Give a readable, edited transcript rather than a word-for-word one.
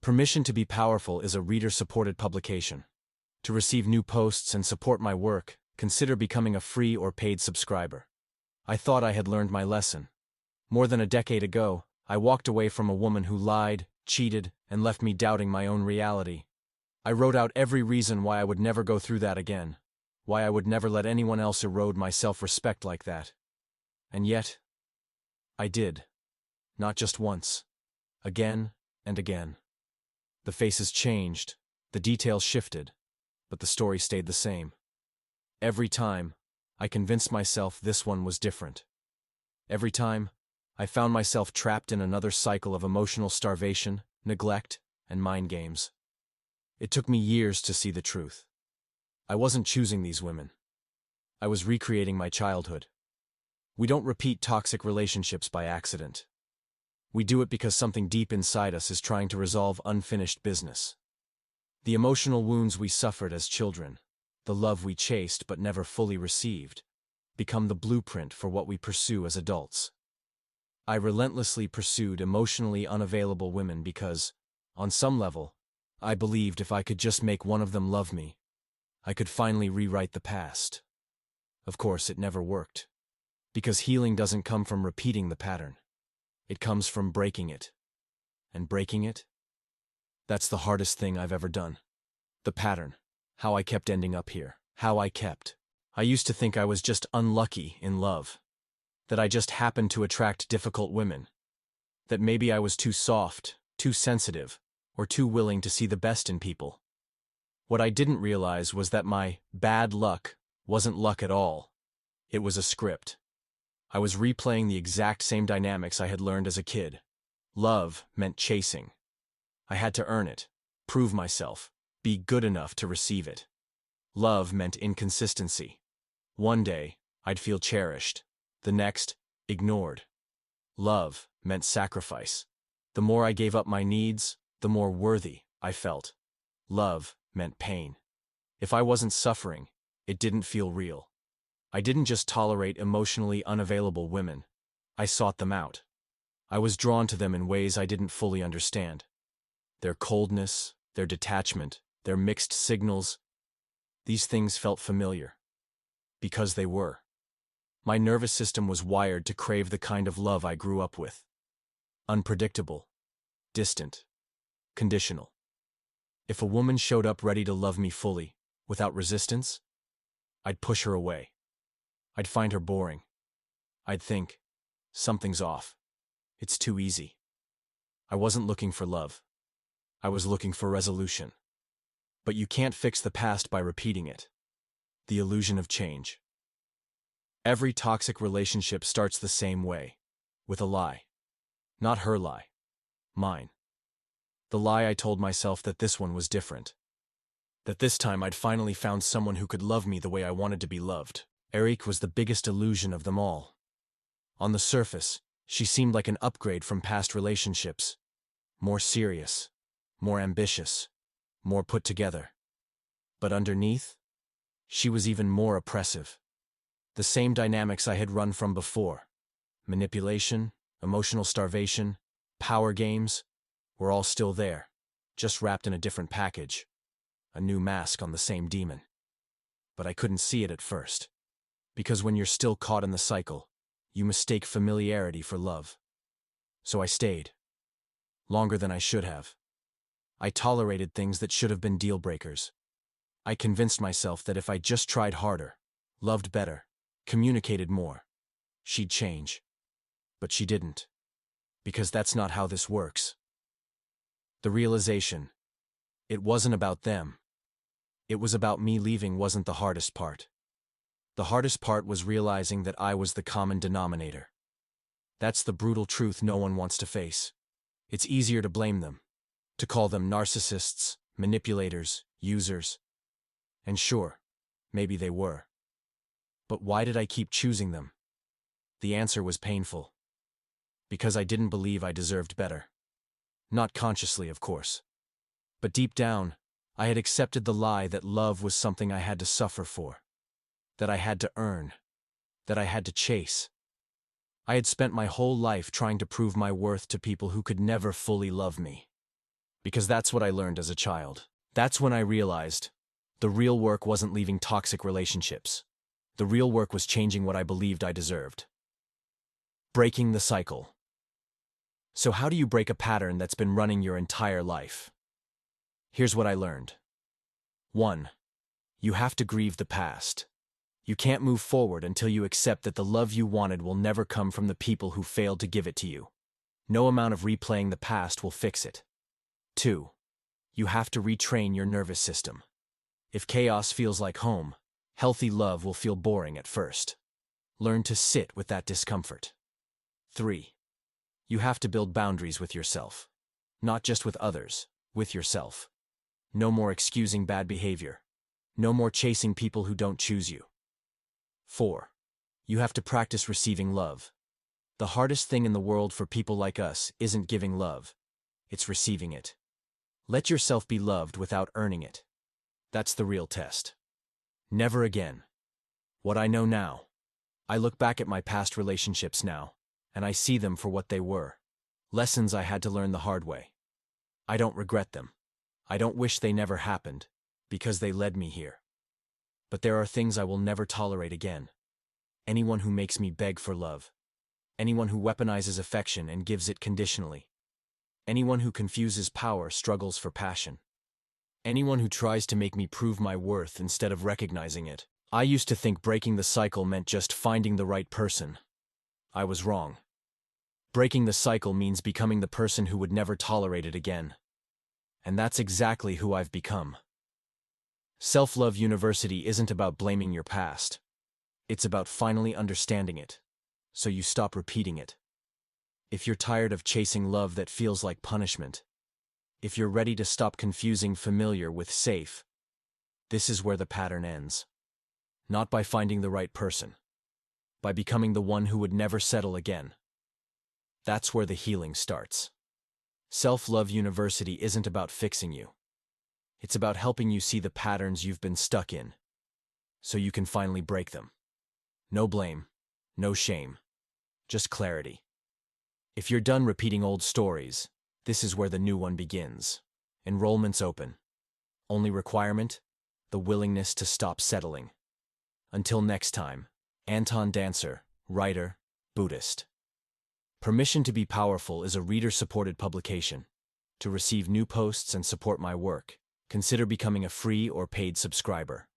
Permission to be Powerful is a reader-supported publication. To receive new posts and support my work, consider becoming a free or paid subscriber. I thought I had learned my lesson. More than a decade ago, I walked away from a woman who lied, cheated, and left me doubting my own reality. I wrote out every reason why I would never go through that again, why I would never let anyone else erode my self-respect like that. And yet, I did. Not just once. Again and again. The faces changed, the details shifted, but the story stayed the same. Every time, I convinced myself this one was different. Every time, I found myself trapped in another cycle of emotional starvation, neglect, and mind games. It took me years to see the truth. I wasn't choosing these women. I was recreating my childhood. We don't repeat toxic relationships by accident. We do it because something deep inside us is trying to resolve unfinished business. The emotional wounds we suffered as children, the love we chased but never fully received, become the blueprint for what we pursue as adults. I relentlessly pursued emotionally unavailable women because, on some level, I believed if I could just make one of them love me, I could finally rewrite the past. Of course, it never worked. Because healing doesn't come from repeating the pattern. It comes from breaking it. And breaking it? That's the hardest thing I've ever done. The pattern. How I kept ending up here. I used to think I was just unlucky in love. That I just happened to attract difficult women. That maybe I was too soft, too sensitive, or too willing to see the best in people. What I didn't realize was that my bad luck wasn't luck at all. It was a script. I was replaying the exact same dynamics I had learned as a kid. Love meant chasing. I had to earn it, prove myself, be good enough to receive it. Love meant inconsistency. One day, I'd feel cherished. The next, ignored. Love meant sacrifice. The more I gave up my needs, the more worthy I felt. Love meant pain. If I wasn't suffering, it didn't feel real. I didn't just tolerate emotionally unavailable women. I sought them out. I was drawn to them in ways I didn't fully understand. Their coldness, their detachment, their mixed signals. These things felt familiar. Because they were. My nervous system was wired to crave the kind of love I grew up with. Unpredictable. Distant. Conditional. If a woman showed up ready to love me fully, without resistance, I'd push her away. I'd find her boring. I'd think, something's off. It's too easy. I wasn't looking for love. I was looking for resolution. But you can't fix the past by repeating it. The illusion of change. Every toxic relationship starts the same way, with a lie. Not her lie. Mine. The lie I told myself that this one was different. That this time I'd finally found someone who could love me the way I wanted to be loved. Eric was the biggest illusion of them all. On the surface, she seemed like an upgrade from past relationships. More serious, more ambitious, more put together. But underneath, she was even more oppressive. The same dynamics I had run from before. Manipulation, emotional starvation, power games, were all still there, just wrapped in a different package. A new mask on the same demon. But I couldn't see it at first. Because when you're still caught in the cycle, you mistake familiarity for love. So I stayed. Longer than I should have. I tolerated things that should have been deal breakers. I convinced myself that if I just tried harder, loved better, communicated more, she'd change. But she didn't. Because that's not how this works. The realization. It wasn't about them. It was about me leaving wasn't the hardest part. The hardest part was realizing that I was the common denominator. That's the brutal truth no one wants to face. It's easier to blame them. To call them narcissists, manipulators, users. And sure, maybe they were. But why did I keep choosing them? The answer was painful. Because I didn't believe I deserved better. Not consciously, of course. But deep down, I had accepted the lie that love was something I had to suffer for. That I had to earn. That I had to chase. I had spent my whole life trying to prove my worth to people who could never fully love me. Because that's what I learned as a child. That's when I realized the real work wasn't leaving toxic relationships. The real work was changing what I believed I deserved. Breaking the cycle. So how do you break a pattern that's been running your entire life? Here's what I learned. 1. You have to grieve the past. You can't move forward until you accept that the love you wanted will never come from the people who failed to give it to you. No amount of replaying the past will fix it. 2. You have to retrain your nervous system. If chaos feels like home, healthy love will feel boring at first. Learn to sit with that discomfort. 3. You have to build boundaries with yourself. Not just with others, with yourself. No more excusing bad behavior. No more chasing people who don't choose you. 4. You have to practice receiving love. The hardest thing in the world for people like us isn't giving love. It's receiving it. Let yourself be loved without earning it. That's the real test. Never again. What I know now. I look back at my past relationships now, and I see them for what they were. Lessons I had to learn the hard way. I don't regret them. I don't wish they never happened, because they led me here. But there are things I will never tolerate again. Anyone who makes me beg for love. Anyone who weaponizes affection and gives it conditionally. Anyone who confuses power struggles for passion. Anyone who tries to make me prove my worth instead of recognizing it. I used to think breaking the cycle meant just finding the right person. I was wrong. Breaking the cycle means becoming the person who would never tolerate it again. And that's exactly who I've become. Self-Love University isn't about blaming your past. It's about finally understanding it, so you stop repeating it. If you're tired of chasing love that feels like punishment, if you're ready to stop confusing familiar with safe, this is where the pattern ends. Not by finding the right person, by becoming the one who would never settle again. That's where the healing starts. Self-Love University isn't about fixing you. It's about helping you see the patterns you've been stuck in, so you can finally break them. No blame, no shame, just clarity. If you're done repeating old stories, this is where the new one begins. Enrollment's open. Only requirement? The willingness to stop settling. Until next time, Anton Dancer, writer, Buddhist. Permission to be Powerful is a reader-supported publication. To receive new posts and support my work, consider becoming a free or paid subscriber.